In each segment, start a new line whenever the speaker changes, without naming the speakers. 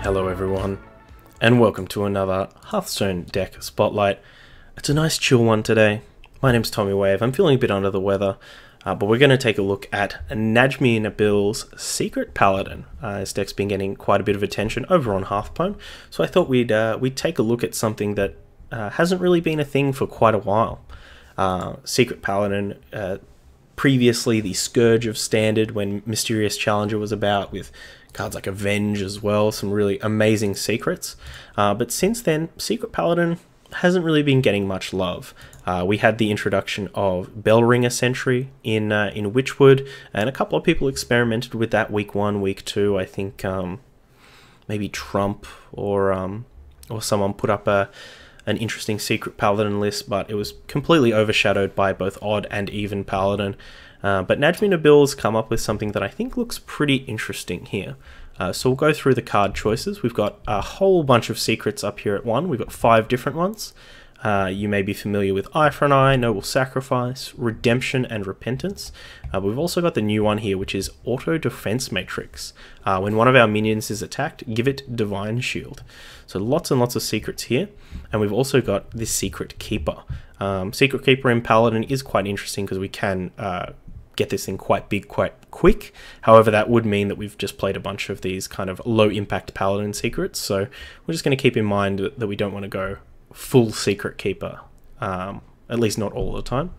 Hello everyone, and welcome to another Hearthstone deck spotlight. It's a nice chill one today. My name's Tommy Wave. I'm feeling a bit under the weather, but we're going to take a look at NajmiNabil's Secret Paladin. This deck's been getting quite a bit of attention over on Hearthstone, so I thought we'd take a look at something that hasn't really been a thing for quite a while. Secret Paladin, previously the Scourge of Standard when Mysterious Challenger was about, with cards like Avenge as well, some really amazing secrets. But since then, Secret Paladin hasn't really been getting much love. We had the introduction of Bellringer Sentry in Witchwood, and a couple of people experimented with that week 1, week 2. I think maybe Trump or someone put up an interesting Secret Paladin list, but it was completely overshadowed by both odd and even Paladin. But NajmiNabil's come up with something that I think looks pretty interesting here. So we'll go through the card choices. We've got a whole bunch of secrets up here at one. We've got 5 different ones. You may be familiar with Eye for an Eye, Noble Sacrifice, Redemption, and Repentance. We've also got the new one here, which is Auto Defense Matrix. When one of our minions is attacked, give it Divine Shield. So lots and lots of secrets here. And we've also got this Secret Keeper. Secret Keeper in Paladin is quite interesting because we can get this thing quite big quite quick. However, that would mean that we've just played a bunch of these kind of low impact Paladin secrets. So we're just going to keep in mind that we don't want to go full Secret Keeper, at least not all the time.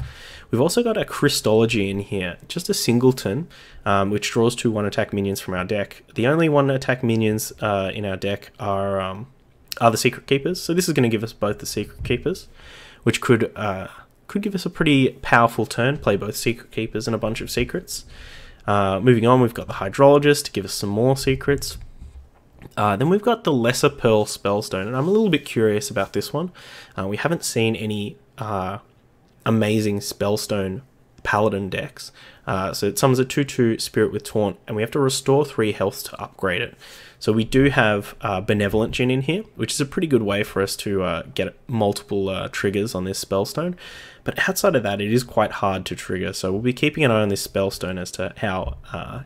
We've also got a Christology in here, just a singleton, which draws 2 1-attack minions from our deck. The only 1-attack minions in our deck are the Secret Keepers, so this is going to give us both the Secret Keepers, which could give us a pretty powerful turn, play both Secret Keepers and a bunch of secrets. Moving on, we've got the Hydrologist to give us some more secrets. Then we've got the Lesser Pearl Spellstone, and I'm a little bit curious about this one. We haven't seen any amazing Spellstone Paladin decks. So it summons a 2/2 Spirit with Taunt, and we have to restore 3 health to upgrade it. So we do have Benevolent Djinn in here, which is a pretty good way for us to get multiple triggers on this Spellstone. But outside of that, it is quite hard to trigger, so we'll be keeping an eye on this Spellstone as to how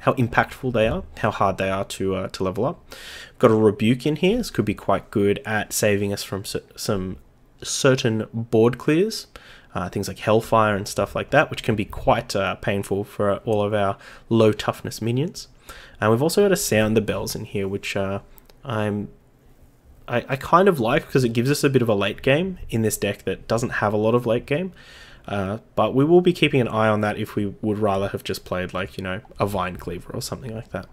impactful they are, how hard they are to level up. We've got a Rebuke in here. This could be quite good at saving us from some certain board clears. Things like Hellfire and stuff like that, which can be quite painful for all of our low toughness minions. And we've also got a Sound the Bells in here, which I kind of like because it gives us a bit of a late game in this deck that doesn't have a lot of late game. But we will be keeping an eye on that if we would rather have just played, like, you know, a Vine Cleaver or something like that.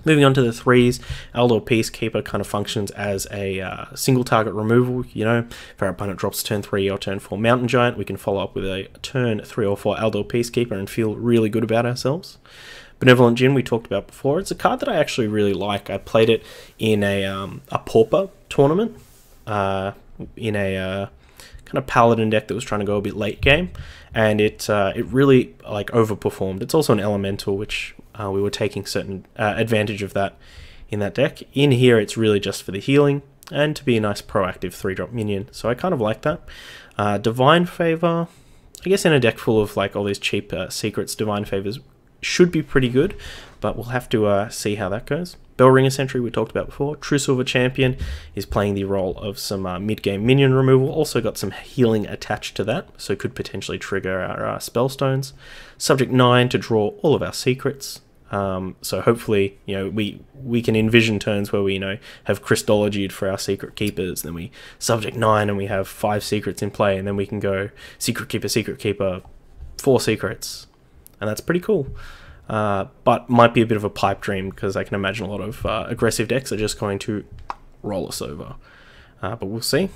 Moving on to the 3s, Eldor Peacekeeper kind of functions as a single target removal. You know, if our opponent drops turn 3 or turn 4 Mountain Giant, we can follow up with a turn 3 or 4 Eldor Peacekeeper and feel really good about ourselves. Benevolent Djinn we talked about before. It's a card that I actually really like. I played it in a Pauper tournament, in a kind of Paladin deck that was trying to go a bit late game, and it really like overperformed. It's also an Elemental, which we were taking certain advantage of that in that deck. In here, it's really just for the healing and to be a nice proactive 3-drop minion. So I kind of like that. Divine Favor, I guess in a deck full of like all these cheap secrets, Divine Favors should be pretty good, but we'll have to see how that goes. Bellringer Sentry we talked about before. True Silver Champion is playing the role of some mid-game minion removal. Also got some healing attached to that, so could potentially trigger our Spellstones. Subject 9 to draw all of our secrets. So hopefully, you know, we can envision turns where we, you know, have Christologied for our Secret Keepers, then we Subject 9 and we have 5 secrets in play, and then we can go Secret Keeper, 4 secrets. And that's pretty cool. But might be a bit of a pipe dream because I can imagine a lot of aggressive decks are just going to roll us over. But we'll see.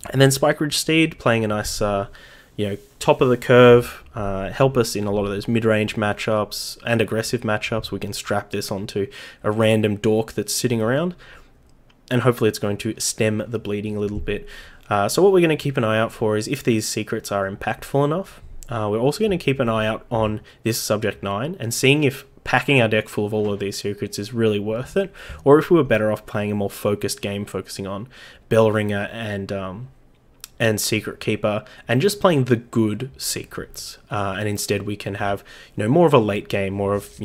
And then Spike Ridge Steed playing a nice, you know, top of the curve, help us in a lot of those mid-range matchups and aggressive matchups. We can strap this onto a random dork that's sitting around, and hopefully it's going to stem the bleeding a little bit. So what we're going to keep an eye out for is if these secrets are impactful enough. We're also going to keep an eye out on this Subject 9 and seeing if packing our deck full of all of these secrets is really worth it, or if we were better off playing a more focused game, focusing on Bellringer and Secret Keeper, and just playing the good secrets. And instead we can have, more of a late game, more of,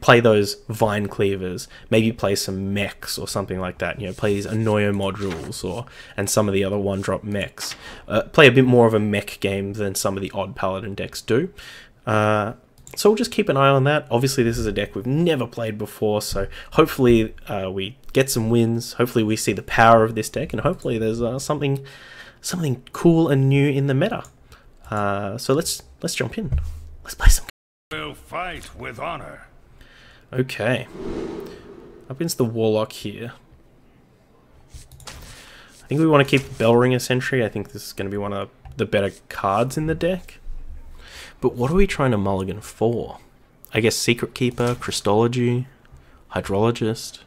play those Vine Cleavers, maybe play some mechs or something like that, play these Annoyo modules and some of the other one-drop mechs. Play a bit more of a mech game than some of the odd Paladin decks do. So we'll just keep an eye on that. Obviously this is a deck we've never played before, so hopefully we get some wins, hopefully we see the power of this deck, and hopefully there's something cool and new in the meta. So let's jump in. Let's play some.
We'll fight with honor.
Okay. Up against the Warlock here. I think we want to keep Bellringer Sentry. I think this is going to be one of the better cards in the deck. But what are we trying to mulligan for? I guess Secret Keeper, Crystology, Hydrologist.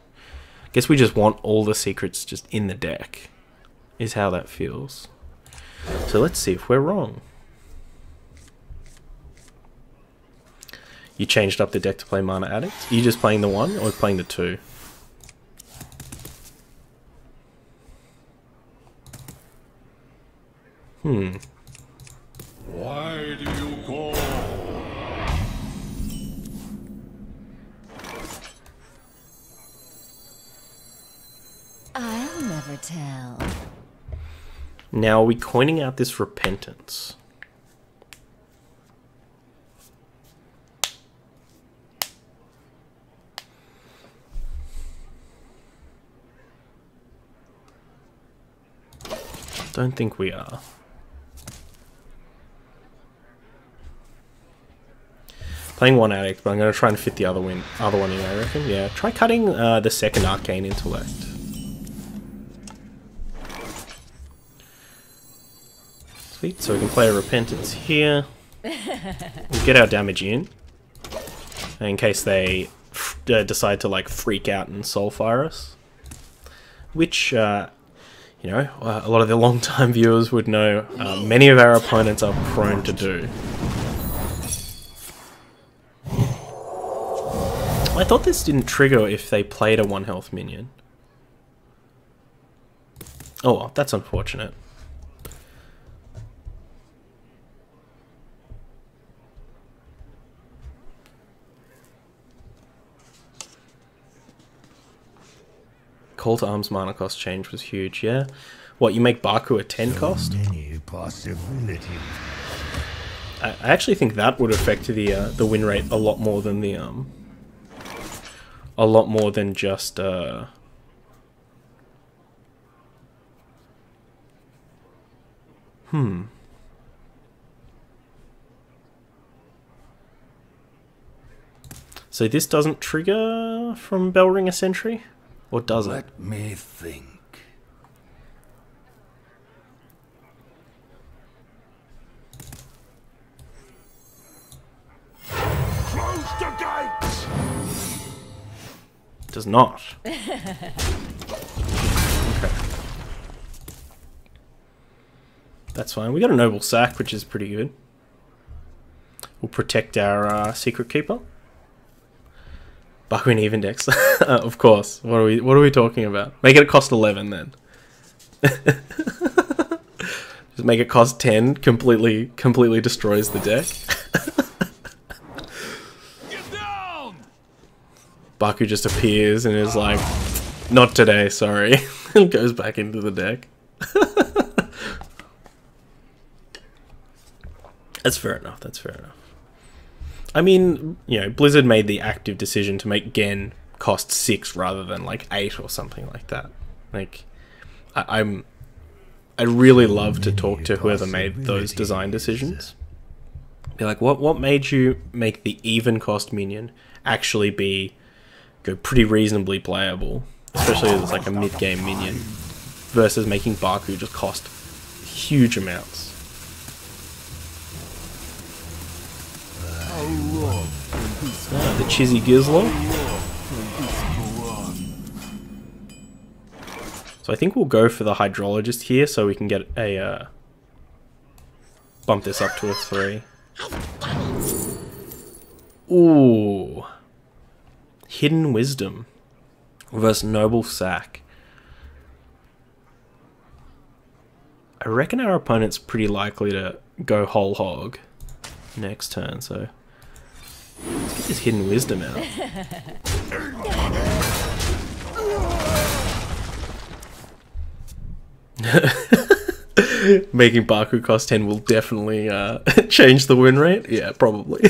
I guess we just want all the secrets just in the deck, is how that feels. So let's see if we're wrong. You changed up the deck to play Mana Addict? Are you just playing the 1 or playing the 2?
Why do you call?
I'll never tell.
Now, are we coining out this Repentance? Don't think we are. Playing 1 Addict, but I'm going to try and fit the other one in, I reckon. Yeah, try cutting the second Arcane Intellect. Sweet, so we can play a Repentance here. We'll get our damage in case they decide to like freak out and Soulfire us. Which, a lot of the long-time viewers would know many of our opponents are prone to do. I thought this didn't trigger if they played a 1 health minion. Oh well, that's unfortunate. Call to Arms mana cost change was huge, yeah? What, you make Baku a 10 cost?
Many possibilities.
I actually think that would affect the win rate a lot more than the a lot more than just So this doesn't trigger from Bellringer Sentry? Or does it?
Let me think. Close the gates!
Does not. Okay. That's fine. We got a Noble Sack, which is pretty good. We'll protect our Secret Keeper. Baku and even decks. Of course. What are we talking about? Make it cost 11 then. Just make it cost 10, completely destroys the deck.
Get down!
Baku just appears and is like, not today, sorry. And goes back into the deck. That's fair enough, that's fair enough. I mean, Blizzard made the active decision to make Gen cost 6 rather than like 8 or something like that. Like, I'd really love to talk to whoever made those design decisions. Be like, what made you make the even cost minion actually go pretty reasonably playable, especially as it's like a mid-game minion, versus making Baku just cost huge amounts. The Chizzy Gizlo. So I think we'll go for the Hydrologist here so we can get a bump this up to a 3. Ooh. Hidden Wisdom versus Noble Sack. I I reckon our opponent's pretty likely to go whole hog next turn, so let's get this Hidden Wisdom out. Making Baku cost 10 will definitely change the win rate. Yeah, probably.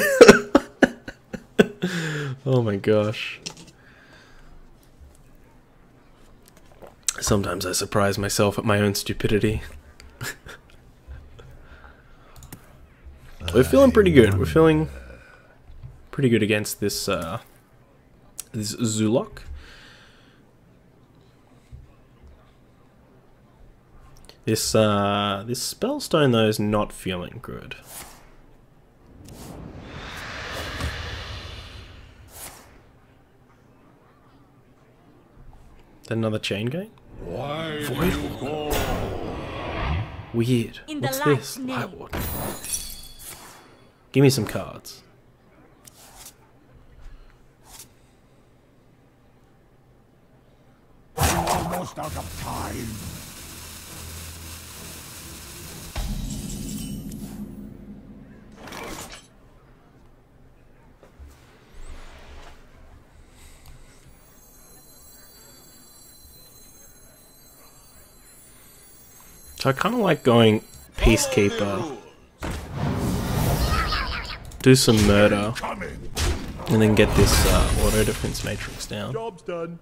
Oh my gosh. Sometimes I surprise myself at my own stupidity. We're feeling pretty good. We're feeling pretty good against this this Zulok. This Spellstone though is not feeling good. Another chain gang? Voidwalker. Weird. What's this? Lightwater. Give me some cards.
Almost out of time.
So I kind of like going Peacekeeper, do some murder, and then get this auto defense matrix down.
Job's done.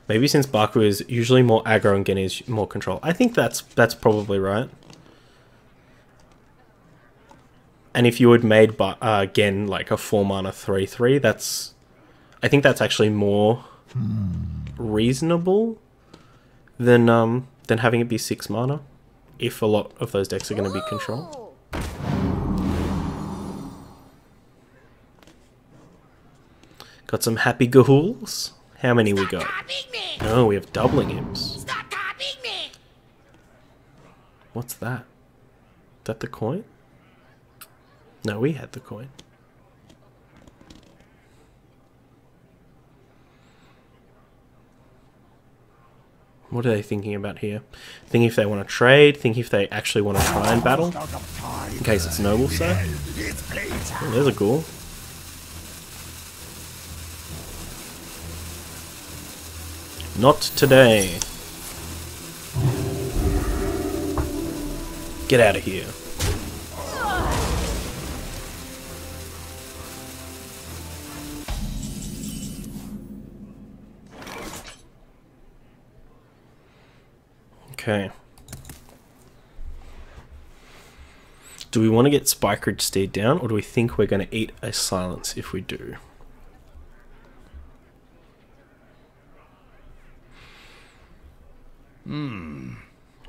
Maybe since Baku is usually more aggro and Gen is more control. I think that's probably right. And if you had made Gen like a 4-mana 3/3, I think that's actually more reasonable than having it be 6 mana. If a lot of those decks are going to be control. Got some happy Gahools. How many we got? Oh, we have doubling imps.
Stop copying me!
What's that? Is that the coin? No, we had the coin. What are they thinking about here? Thinking if they want to trade, thinking if they actually want to try and battle. In case it's noble set. Oh, there's a ghoul. Not today. Get out of here. Okay. Do we want to get Spikeridge Steed down, or do we think we're going to eat a silence if we do?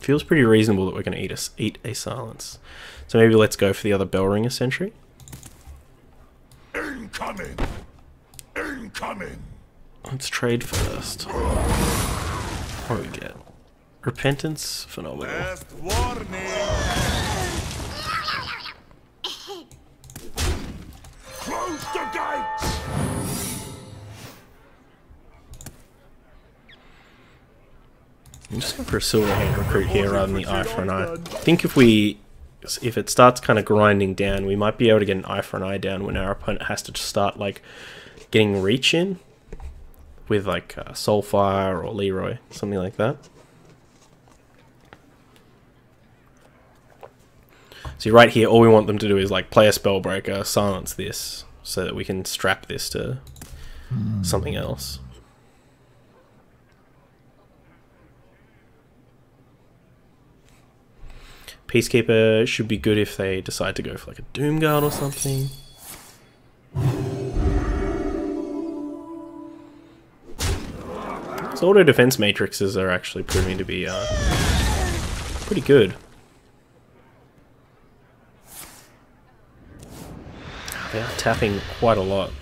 Feels pretty reasonable that we're going to eat a silence. So maybe let's go for the other Bellringer Sentry.
Incoming! Incoming!
Let's trade first. What do we get? Repentance? Phenomenal.
Last warning! Close the gates!
I'm just going for a Silver Hand Recruit here rather than the Eye for an Eye. I think if it starts kind of grinding down, we might be able to get an Eye for an Eye down when our opponent has to start like getting reach in with like Soulfire or Leroy, something like that. See, right here, all we want them to do is like play a Spellbreaker, silence this, so that we can strap this to something else. Peacekeeper should be good if they decide to go for like a Doomguard or something. These auto defense matrices are actually proving to be pretty good. They are tapping quite a lot.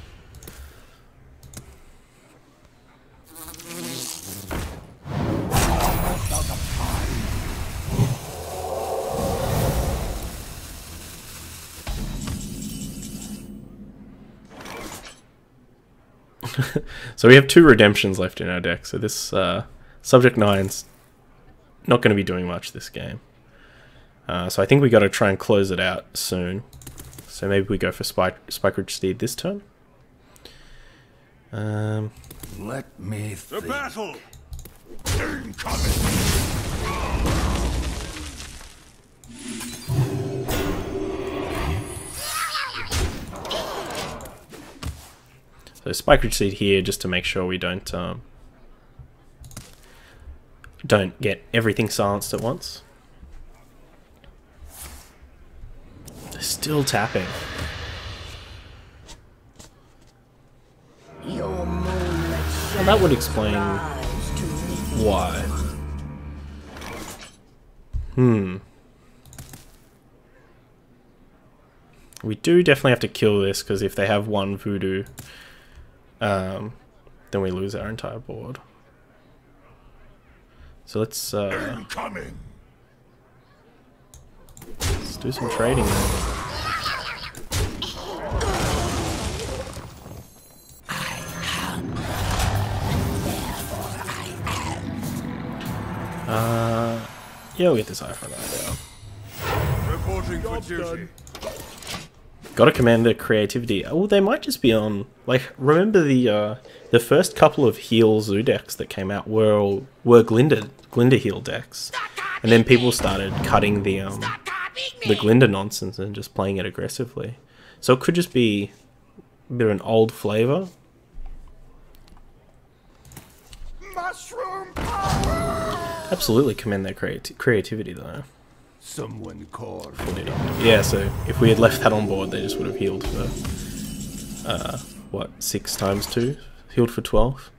So we have 2 redemptions left in our deck. So this Subject 9's not going to be doing much this game. So I think we got to try and close it out soon. So maybe we go for Spikeridge Steed this turn.
Let me think. The battle! Incoming!
So Spikeridge Steed here just to make sure we don't get everything silenced at once. They're still tapping. Well, that would explain why. We do definitely have to kill this, because if they have 1 voodoo, then we lose our entire board. So let's do some trading then. Yeah, we'll get this eye for that now.
Reporting for duty.
Got a commander creativity. Oh, they might just be on. Like, remember the first couple of heal zoo decks that came out were Glinda heal decks, and then people started cutting the Glinda nonsense and just playing it aggressively. So it could just be a bit of an old flavor.
Mushroom power!
Absolutely commend their creativity though.
Someone called.
Yeah, so if we had left that on board, they just would have healed for what, 6 times 2? Healed for 12.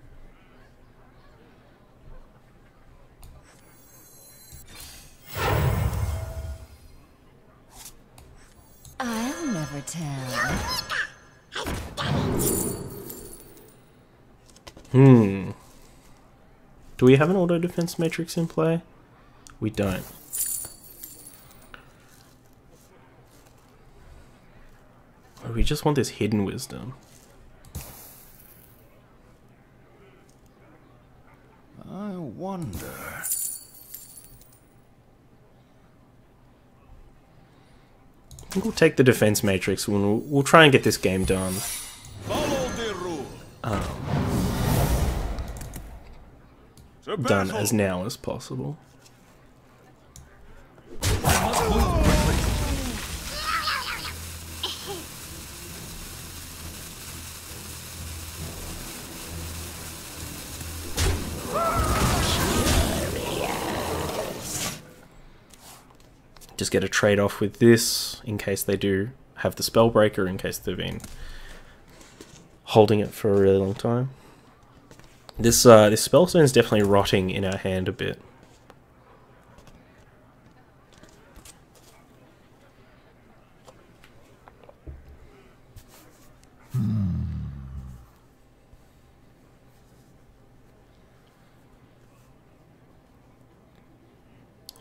I'll never tell.
Do we have an auto defense matrix in play? We don't. Or we just want this hidden wisdom.
I wonder.
I think we'll take the defense matrix and we'll try and get this game done.
Follow the rule.
Done as now as possible. Just get a trade off with this in case they do have the Spellbreaker, in case they've been holding it for a really long time. This Spellstone is definitely rotting in our hand a bit.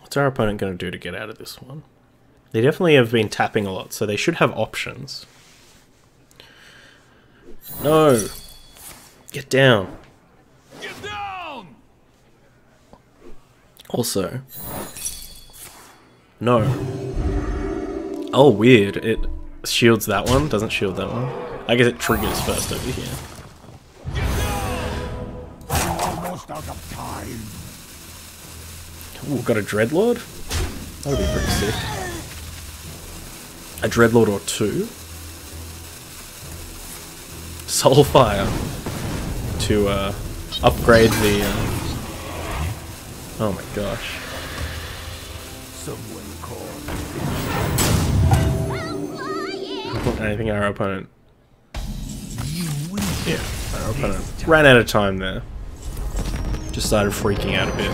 What's our opponent going to do to get out of this one? They definitely have been tapping a lot, so they should have options. No! Get down!
Get down!
Also... No. Oh, weird. It shields that one, doesn't shield that one. I guess it triggers first over here.
Almost out of time.
Ooh, got a Dreadlord? That would be pretty sick. A Dreadlord or 2. Soulfire to upgrade the... Oh my gosh.
Someone called.
Anything our opponent... Yeah, our opponent ran out of time there. Just started freaking out a bit.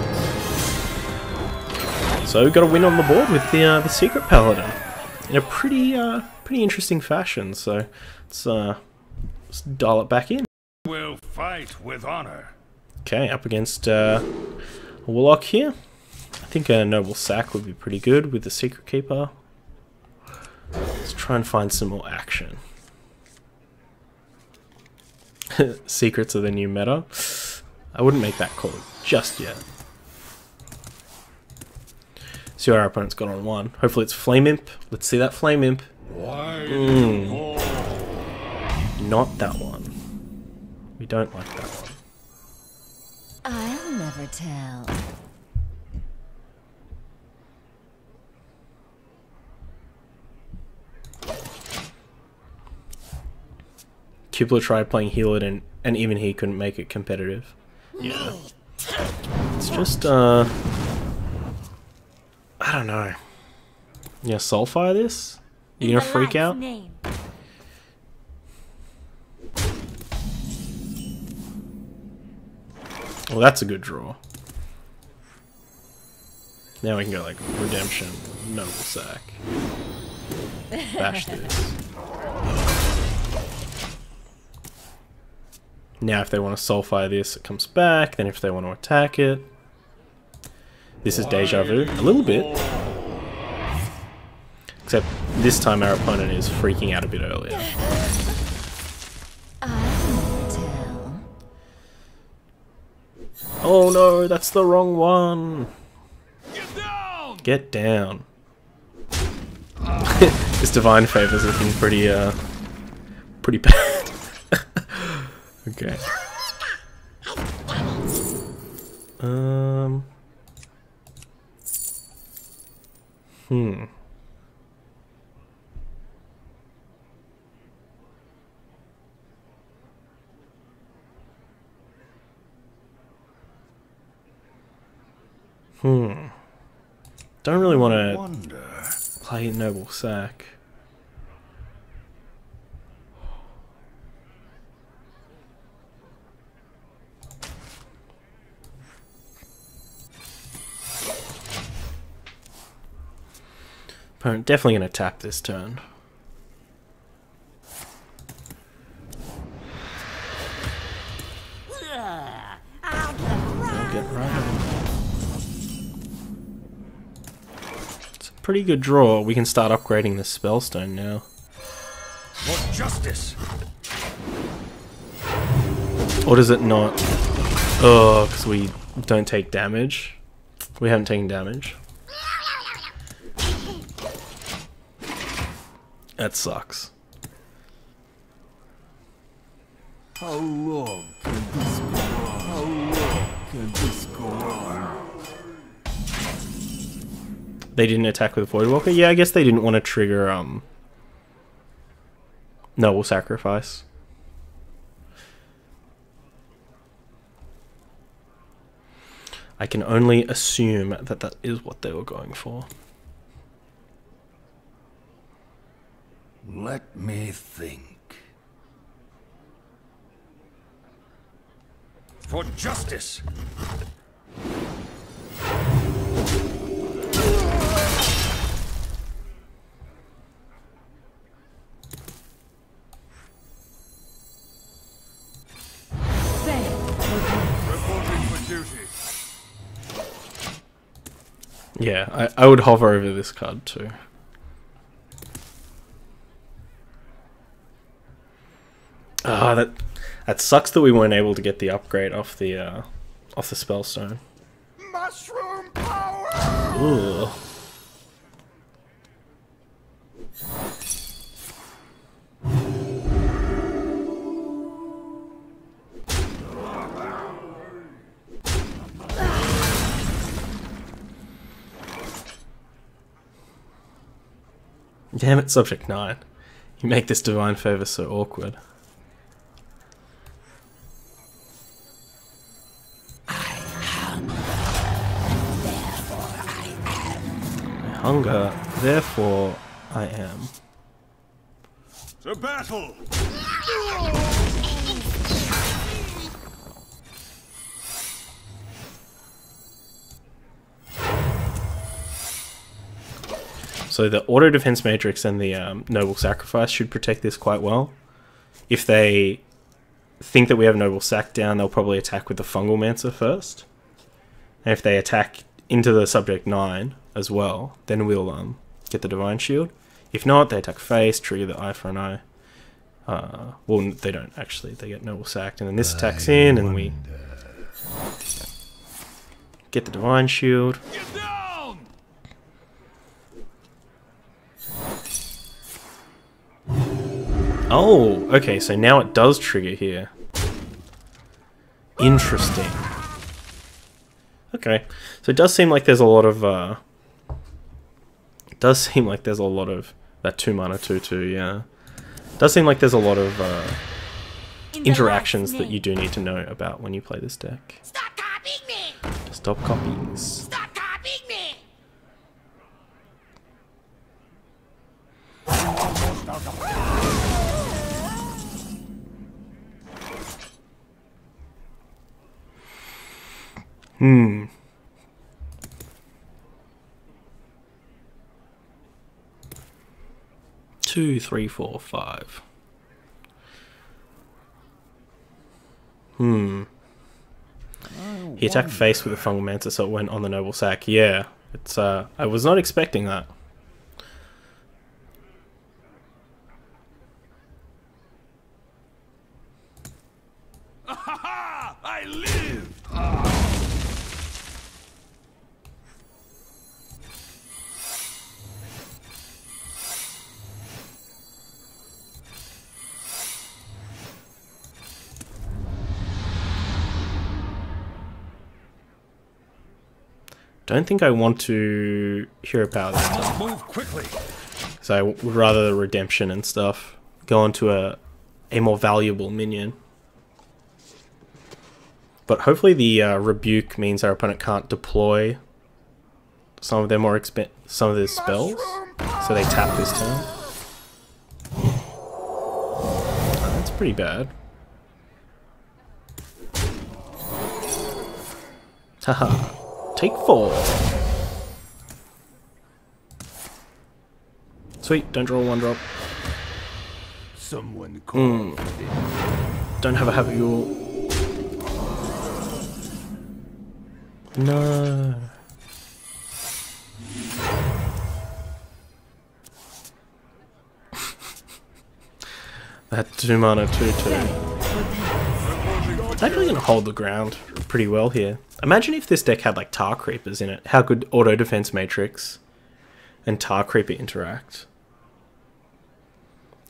So got a win on the board with the Secret Paladin in a pretty interesting fashion. So let's dial it back in.
We'll fight with honor.
Okay, up against a Warlock here. I think a Noble Sack would be pretty good with the Secret Keeper. Let's try and find some more action. Secrets of the new meta. I wouldn't make that call just yet. See what our opponent's got on one. Hopefully it's Flame Imp. Let's see that Flame Imp. Not that one. We don't like that one.
I'll never tell.
Kibler tried playing Healer and even he couldn't make it competitive. Yeah. It's just, I don't know. You gonna Soulfire this? You gonna freak out? Well, that's a good draw. Now we can go like Redemption, Noble Sack. Bash this. Now if they want to Soulfire this, it comes back. Then if they want to attack it. This is Deja Vu. A little bit. Except this time our opponent is freaking out a bit earlier. Oh no, that's the wrong one.
Get down!
Get down. This Divine Favor's looking pretty pretty bad. Okay. Don't really want to play Noble Sack. Opponent definitely going to tap this turn. I'll get right on. It's a pretty good draw. We can start upgrading this Spellstone now.
For justice.
Or does it not? Oh, because we don't take damage. We haven't taken damage. That sucks.
How long can this go on? How long can this go on?
They didn't attack with Voidwalker? Yeah, I guess they didn't want to trigger Noble Sacrifice. I can only assume that that is what they were going for.
Let me think. For justice. Reporting for duty.
Yeah, I would hover over this card too. Ah, that sucks that we weren't able to get the upgrade off the Spellstone.
Mushroom power!
Ugh. Damn it, Subject 9. You make this Divine Favor so awkward. Hunger, therefore I am.
To battle!
So the Auto Defense Matrix and the Noble Sacrifice should protect this quite well. If they think that we have Noble Sack down, they'll probably attack with the Fungal Mancer first. And if they attack into the Subject 9 as well, then we'll get the Divine Shield. If not, they attack face, trigger the Eye for an Eye. Well, they don't actually. They get noble sacked, and then this attacks in, and we get the divine shield.
Get down!
Oh, okay. So now it does trigger here. Interesting. Okay, so it does seem like there's a lot of. It does seem like there's a lot of that 2-mana 2/2. Yeah. Does seem like there's a lot of interactions that you do need to know about when you play this deck.
Stop copying me!
Stop copying.
Stop copying me!
Hmm. Two, three, four, five. He attacked face with the Fungal Mantis, so it went on the Noble Sack. Yeah, it's. I was not expecting that.
I live!
Don't think I want to hero power this time.
Move quickly.
So I would rather the redemption and stuff go onto a more valuable minion. But hopefully the rebuke means our opponent can't deploy some of their some of their spells, so they tap this turn. That's pretty bad. Haha. Take 4. Sweet, don't draw 1-drop.
Someone called.
Don't have a happy rule. No. That 2-mana 2/2. It's actually going to hold the ground pretty well here. Imagine if this deck had like Tar Creepers in it. How could Auto Defense Matrix and Tar Creeper interact?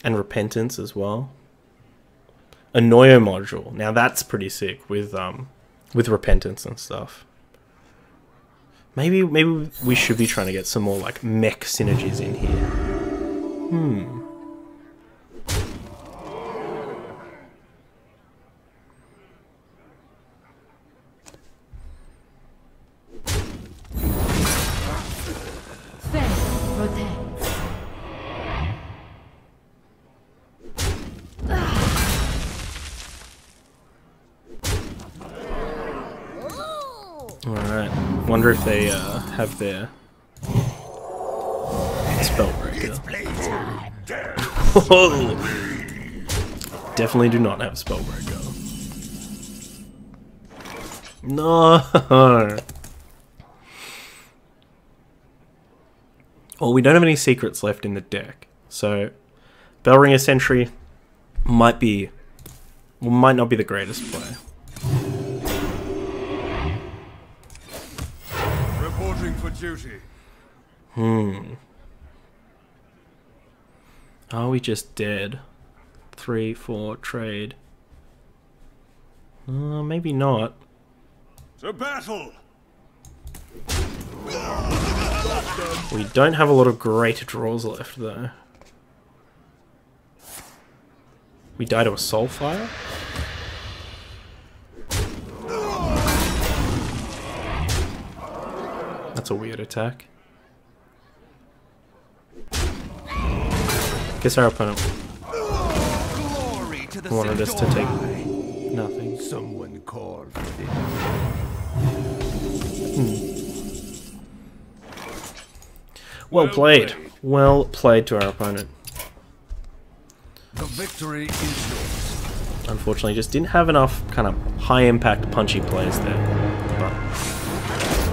And Repentance as well. Annoyo module. Now that's pretty sick with Repentance and stuff. Maybe we should be trying to get some more like mech synergies in here. Alright, wonder if they have their Spellbreaker. Whoa! Definitely do not have Spellbreaker. No! Well, we don't have any secrets left in the deck, so Bellringer Sentry might not be the greatest play.
Reporting for duty.
Are we just dead? 3, 4, trade. Maybe not.
To battle!
We don't have a lot of great draws left, though. We die to a Soulfire? That's a weird attack. Guess our opponent wanted us to take nothing.
Someone called for it.
Well played. Well played to our opponent.
The victory is yours.
Unfortunately, just didn't have enough kind of high-impact, punchy plays there. But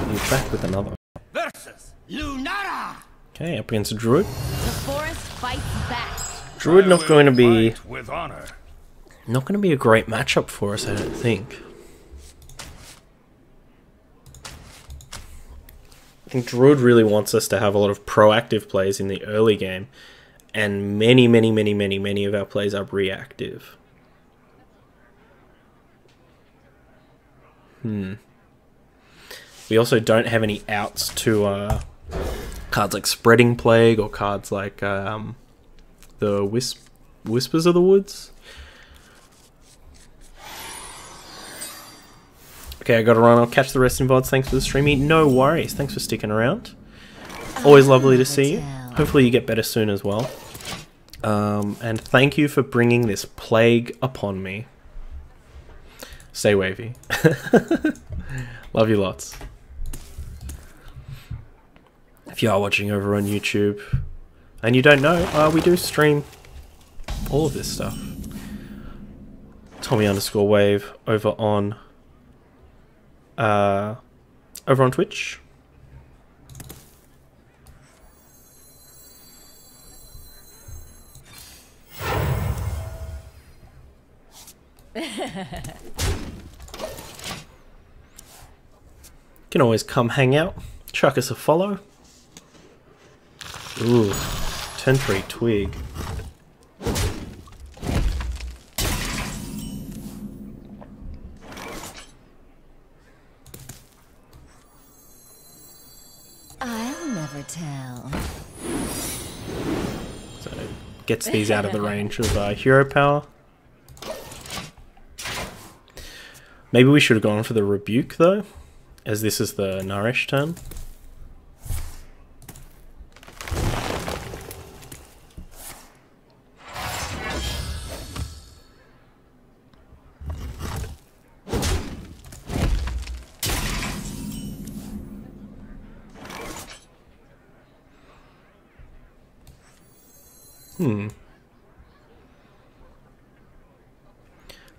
he's back with another.
Versus
Lunara!
Okay, up against a Druid.
The forest fights back.
Druid not going to be
with honor.
not going to be a great matchup for us, I don't think. I think Druid really wants us to have a lot of proactive plays in the early game, and many of our plays are reactive. We also don't have any outs to cards like Spreading Plague or cards like the Whispers of the Woods. Okay, I gotta run. I'll catch the rest in VODs. Thanks for the streamy. No worries. Thanks for sticking around. Always lovely to see you. Hopefully you get better soon as well. And thank you for bringing this plague upon me. Stay wavy. Love you lots. If you are watching over on YouTube and you don't know, we do stream all of this stuff. Tommy_wave over on Twitch. You can always come hang out, chuck us a follow. Ooh, turn 3 twig.
I'll never tell.
So gets these out of the range of hero power. Maybe we should have gone for the rebuke though, as this is the nourish turn.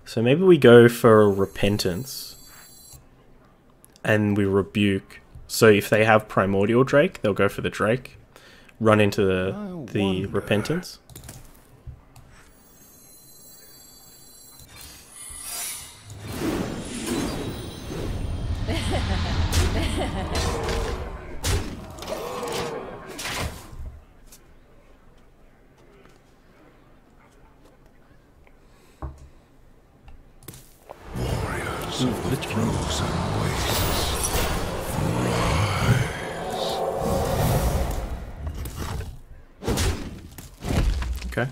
So maybe we go for repentance and we rebuke. So if they have primordial drake, they'll go for the drake, run into the repentance. Okay.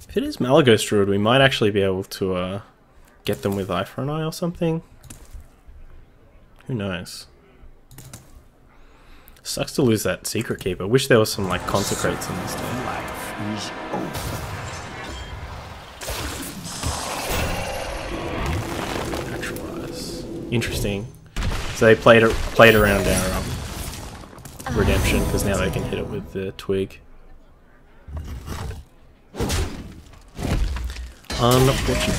If it is Malagos Druid, we might actually be able to get them with Eye for an Eye or something. Who knows? Sucks to lose that Secret Keeper. Wish there was some like Consecrates in this game.
Life is over.
Naturalize. Interesting. So they played around our redemption because now they can hit it with the twig. Unfortunate.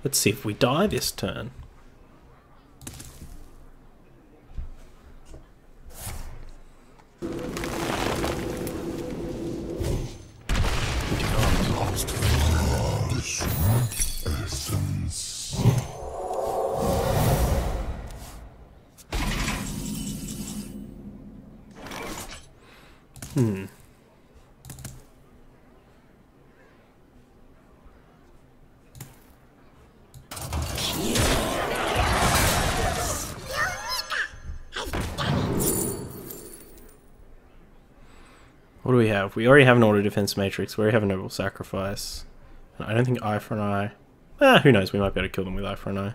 Let's see if we die this turn. What do we have? We already have an auto defense matrix. We already have a noble sacrifice. I don't think eye for an eye. Who knows? We might be able to kill them with eye for an eye.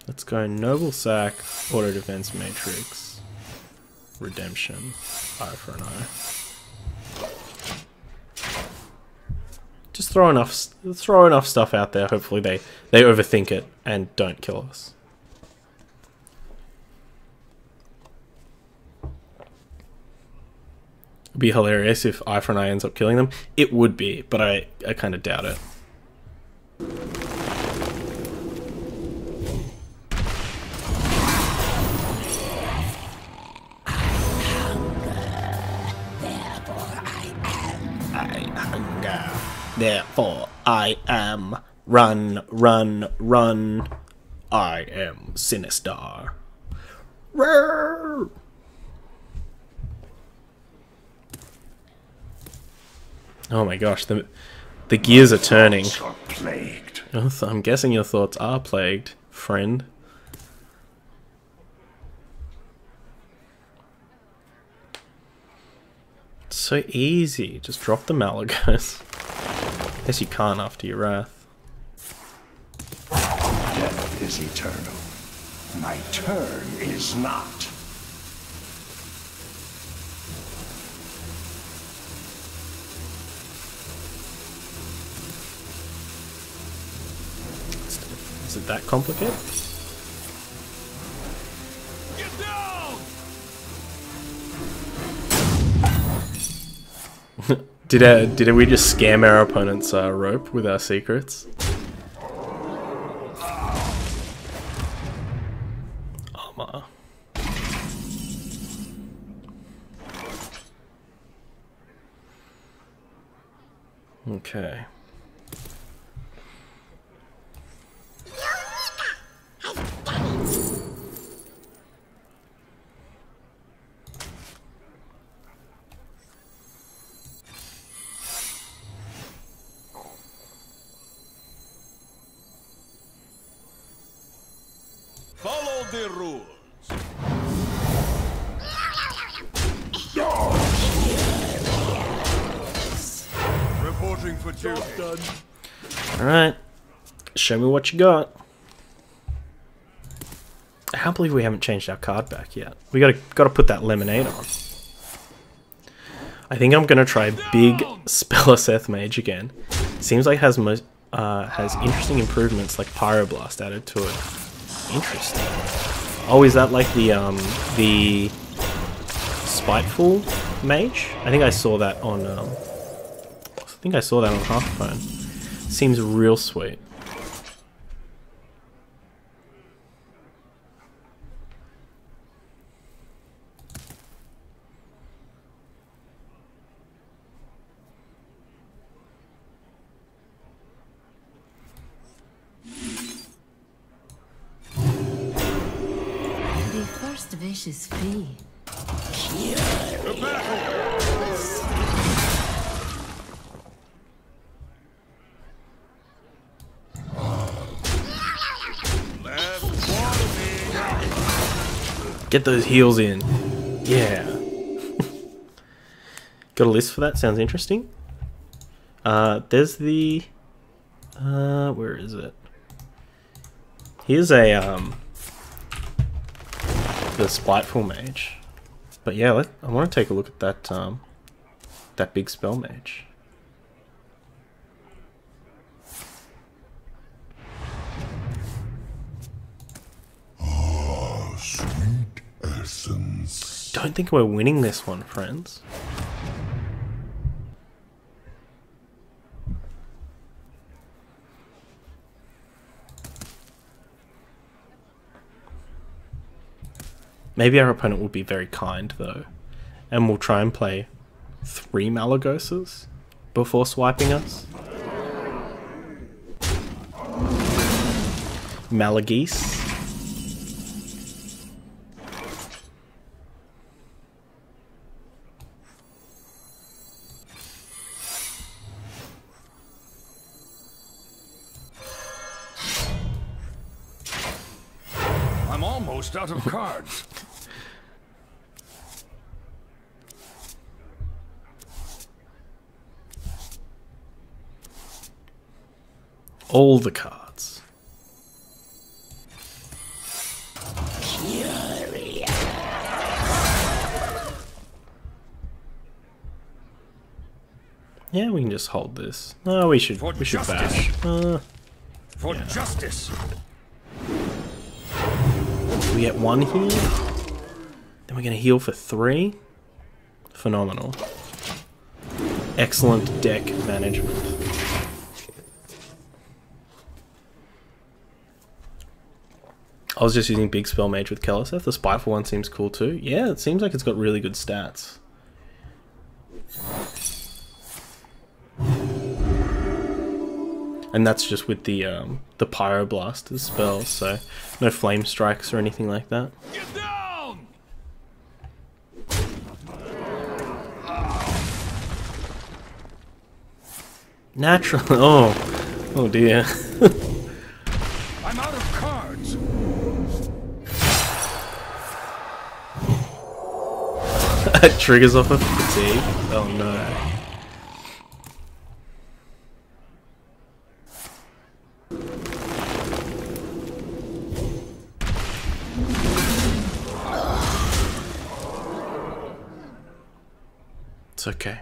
Let's go noble sack, auto defense matrix, redemption, eye for an eye. Just throw enough stuff out there. Hopefully they overthink it and don't kill us. It'd be hilarious if eye for an eye ends up killing them. It would be, but I kind of doubt it. Therefore I am. Run, run, run. I am sinister. Roar! Oh my gosh, the gears are turning.
Plagued.
Oh, so I'm guessing your thoughts are plagued, friend. It's so easy. Just drop the Malagos. Guess you can't after your wrath.
Death is eternal. My turn is not.
Is it that complicated?
Get down!
Did we just scam our opponent's rope with our secrets? Armor. Okay.
Follow the rules. Reporting for duty. Done.
Alright. Show me what you got. I can't believe we haven't changed our card back yet. We gotta put that lemonade on. I think I'm gonna try big Spellaseth Mage again. Seems like it has interesting improvements like Pyroblast added to it. Interesting. Oh, is that like the Spiteful Mage? I think I saw that on Hearthstone. Seems real sweet.
The first vicious fee.
Get those heals in. Yeah. Got a list for that? Sounds interesting. There's the... where is it? Here's a, the Spiteful Mage. But yeah, I want to take a look at that, that big spell mage.
Sweet essence.
Don't think we're winning this one, friends. Maybe our opponent will be very kind, though. And we'll try and play 3 Malagoses before swiping us. Malagese.
almost out of cards.
All the cards. Yeah, we can just hold this. No, we should bash.
For justice.
We get 1 here. Then we're gonna heal for 3. Phenomenal. Excellent deck management. I was just using Big Spell Mage with Kelliseth. The Spiteful one seems cool too. Yeah, it seems like it's got really good stats. And that's just with the Pyroblast as spells, so no Flame Strikes or anything like that.
Get down!
Natural. Oh dear.
I'm out of cards.
It triggers off a fatigue. Oh no. It's okay.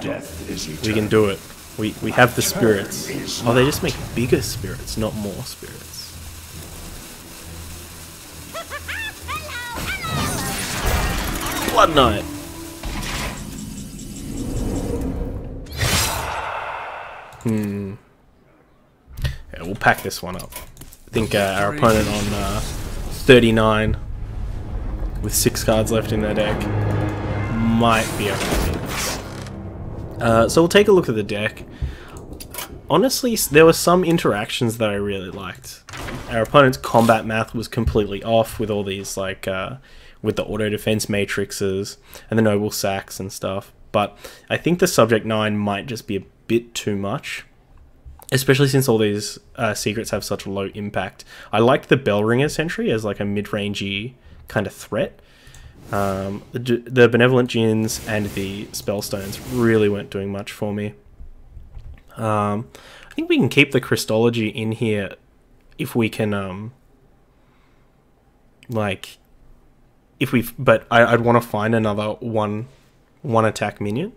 Death is eternal.
We can do it. We have the spirits. Oh, they just make bigger spirits, not more spirits. Blood Knight. Yeah, we'll pack this one up. I think our opponent on 39 with 6 cards left in their deck might be okay. So we'll take a look at the deck. Honestly, there were some interactions that I really liked. Our opponent's combat math was completely off with all these, like, with the auto defense matrices and the noble sacks and stuff. But I think the subject 9 might just be a bit too much, especially since all these secrets have such a low impact. I liked the Bellringer Sentry as like a mid-rangey kind of threat. The Benevolent Djinns and the Spellstones really weren't doing much for me. I think we can keep the Christology in here if we can, like, if we. But I'd want to find another one attack minion,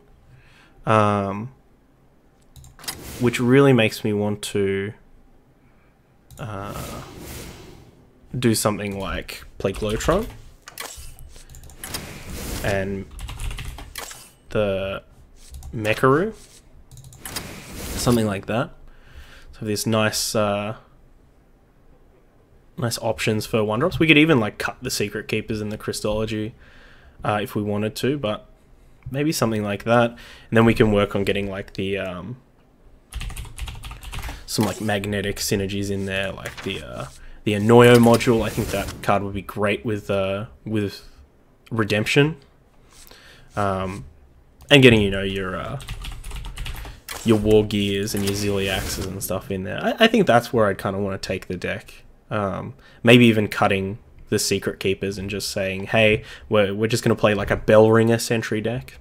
which really makes me want to do something like play Glowtron and the Mekaru, something like that. So these nice nice options for 1-drops. We could even like cut the Secret Keepers in the Christology if we wanted to, but maybe something like that. And then we can work on getting like the some like magnetic synergies in there, like the Annoyo module. I think that card would be great with Redemption. And getting, you know, your War Gears and your Ziliaxes and stuff in there. I think that's where I'd kind of want to take the deck. Maybe even cutting the Secret Keepers and just saying, hey, we're just going to play like a Bellringer Sentry deck.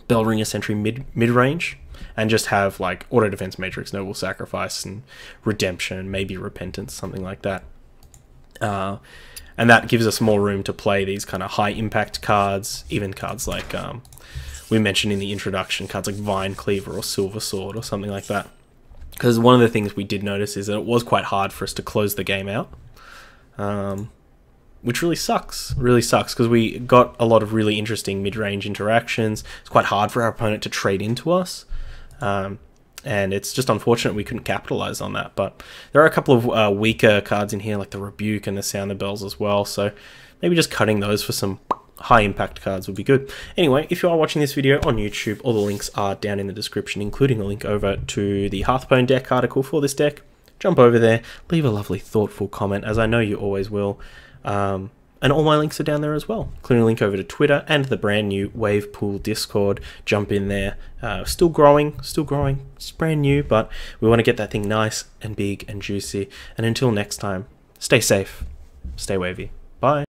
Bellringer Sentry mid-range. And just have like Auto Defense Matrix, Noble Sacrifice, and Redemption, maybe Repentance, something like that. And that gives us more room to play these kind of high impact cards, even cards like we mentioned in the introduction, cards like Vine Cleaver or Silver Sword or something like that. Because one of the things we did notice is that it was quite hard for us to close the game out, which really sucks. Really sucks because we got a lot of really interesting mid-range interactions. It's quite hard for our opponent to trade into us. And it's just unfortunate we couldn't capitalize on that. But there are a couple of weaker cards in here, like the Rebuke and the Sound of Bells as well. So maybe just cutting those for some high impact cards would be good. Anyway, if you are watching this video on YouTube, all the links are down in the description, including a link over to the Hearthstone deck article for this deck. Jump over there, leave a lovely thoughtful comment, as I know you always will. And all my links are down there as well, including a link over to Twitter and the brand new Wave Pool Discord. Jump in there. Still growing. It's brand new, but we want to get that thing nice and big and juicy. And until next time, stay safe. Stay wavy. Bye.